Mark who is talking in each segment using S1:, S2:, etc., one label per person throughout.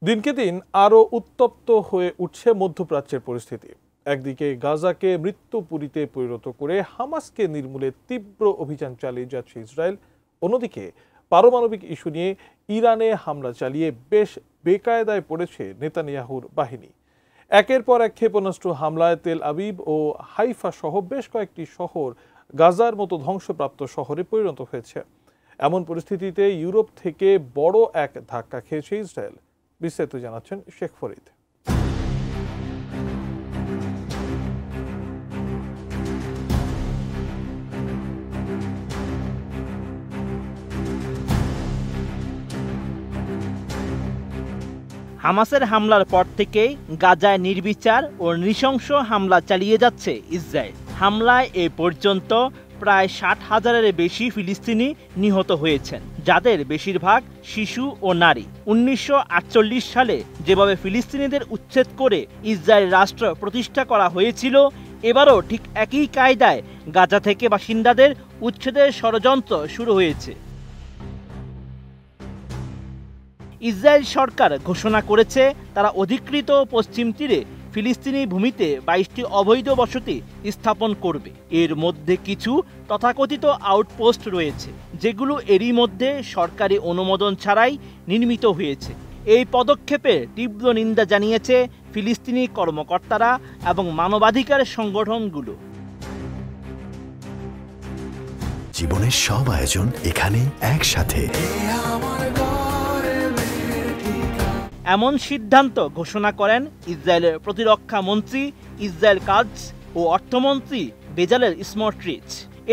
S1: দিনকে দিন আরও উত্তপ্ত হয়ে উঠছে মধ্যপ্রাচ্যের পরিস্থিতি। একদিকে গাজাকে মৃত্যুপুরীতে পরিণত করে হামাসকে নির্মূলে তীব্র অভিযান চালিয়ে যাচ্ছে ইসরায়েল, অন্যদিকে পারমাণবিক ইস্যু নিয়ে ইরানে হামলা চালিয়ে বেশ বেকায়দায় পড়েছে নেতানিয়াহুর বাহিনী। একের পর এক ক্ষেপণাস্ত্র হামলায় তেল আবিব ও হাইফা সহ বেশ কয়েকটি শহর গাজার মতো ধ্বংসপ্রাপ্ত শহরে পরিণত হয়েছে। এমন পরিস্থিতিতে ইউরোপ থেকে বড় এক ধাক্কা খেয়েছে ইসরায়েল। বিস্তারিত জানাচ্ছেন শেখ ফরিদ।
S2: হামাসের হামলার পর থেকেই গাজায় নির্বিচার ও নৃশংস হামলা চালিয়ে যাচ্ছে ইসরায়েল। হামলায় এ পর্যন্ত প্রায় 60,000-এর বেশি ফিলিস্তিনি নিহত হয়েছেন, যাদের বেশিরভাগ শিশু ও নারী। 1948 সালে যেভাবে ফিলিস্তিনিদের উচ্ছেদ করে ইসরায়েল রাষ্ট্র প্রতিষ্ঠা করা হয়েছিল, এবারও ঠিক একই কায়দায় গাজা থেকে বাসিন্দাদের উচ্ছেদের ষড়যন্ত্র শুরু হয়েছে। ইসরায়েল সরকার ঘোষণা করেছে তারা অধিকৃত পশ্চিম তীরে ফিলিস্তিনি ভূমিতে 22টি অবৈধ বসতি স্থাপন করবে। এর মধ্যে কিছু তথাকথিত আউটপোস্ট রয়েছে, যেগুলো এরই মধ্যে সরকারি অনুমোদন ছাড়াই নির্মিত হয়েছে। এই পদক্ষেপে তীব্র নিন্দা জানিয়েছে ফিলিস্তিনি কর্মকর্তারা এবং মানবাধিকার সংগঠনগুলো।
S3: জীবনের সব আয়োজন এখানে একসাথে।
S2: এমন সিদ্ধান্ত ঘোষণা করেন ইসরায়েলের প্রতিরক্ষা মন্ত্রী ইসরায়েল কাটজ ও অর্থমন্ত্রী বেজালেল স্মোট্রিচ।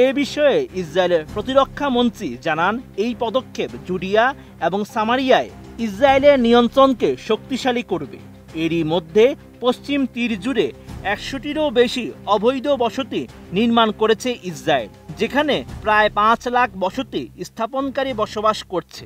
S2: এ বিষয়ে ইসরায়েলের প্রতিরক্ষা মন্ত্রী জানান, এই পদক্ষেপ জুডিয়া এবং সামারিয়ায় ইসরায়েলের নিয়ন্ত্রণকে শক্তিশালী করবে। এরই মধ্যে পশ্চিম তীর জুড়ে 100টিরও বেশি অবৈধ বসতি নির্মাণ করেছে ইসরায়েল, যেখানে প্রায় 5 লাখ বসতি স্থাপনকারী বসবাস করছে।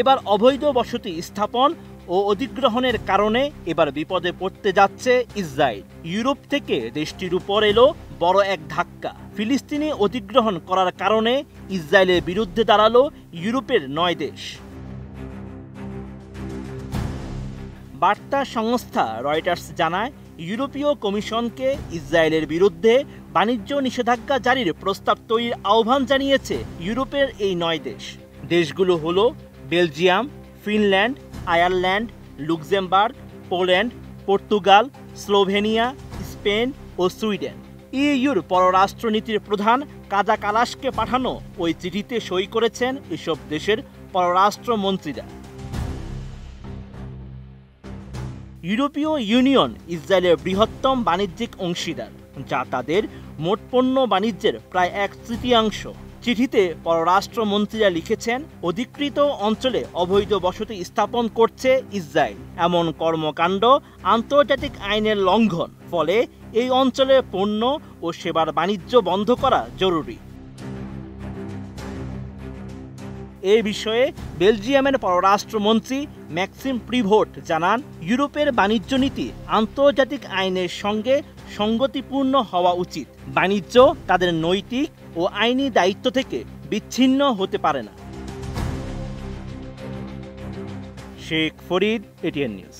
S2: এবার অবৈধ বসতি স্থাপন ও অধিগ্রহণের কারণে এবার বিপদে পড়তে যাচ্ছে ইসরায়েল। ইউরোপ থেকে দেশটির উপর এলো বড় এক ধাক্কা। ফিলিস্তিনি অধিগ্রহণ করার কারণে ইসরায়েলের বিরুদ্ধে দাঁড়ালো ইউরোপের 9 দেশ। বার্তা সংস্থা রয়টার্স জানায়, ইউরোপীয় কমিশনকে ইসরায়েলের বিরুদ্ধে বাণিজ্য নিষেধাজ্ঞা জারির প্রস্তাব তৈরির আহ্বান জানিয়েছে ইউরোপের এই 9 দেশ। দেশগুলো হলো Belgium, Finland, Ireland, Luxembourg, Poland, Portugal, Slovenia, Spain ও সুইডেন। ইইউর পররাষ্ট্রনীতির প্রধান কাজা কালাসকে পাঠানো ওই চিঠিতে সই করেছেন এসব দেশের পররাষ্ট্রমন্ত্রীরা। ইউরোপীয় ইউনিয়ন ইসরায়েলের বৃহত্তম বাণিজ্যিক অংশীদার, যা তাদের মোট পণ্য বাণিজ্যের প্রায় 1/3। চিঠিতে পররাষ্ট্রমন্ত্রীরা লিখেছেন, অধিকৃত অঞ্চলে অবৈধ বসতি স্থাপন করছে ইসরায়েল। এমন কর্মকাণ্ড আন্তর্জাতিক আইনের লঙ্ঘন। ফলে এই অঞ্চলে পণ্য ও সেবার বাণিজ্য বন্ধ করা জরুরি। এ বিষয়ে বেলজিয়ামের পররাষ্ট্রমন্ত্রী ম্যাক্সিম প্রিভোট জানান, ইউরোপের বাণিজ্য নীতি আন্তর্জাতিক আইনের সঙ্গে সঙ্গতিপূর্ণ হওয়া উচিত। বাণিজ্য তাদের নৈতিক ও আইনি দায়িত্ব থেকে বিচ্ছিন্ন হতে পারে না। Sheikh Farid, ATN news.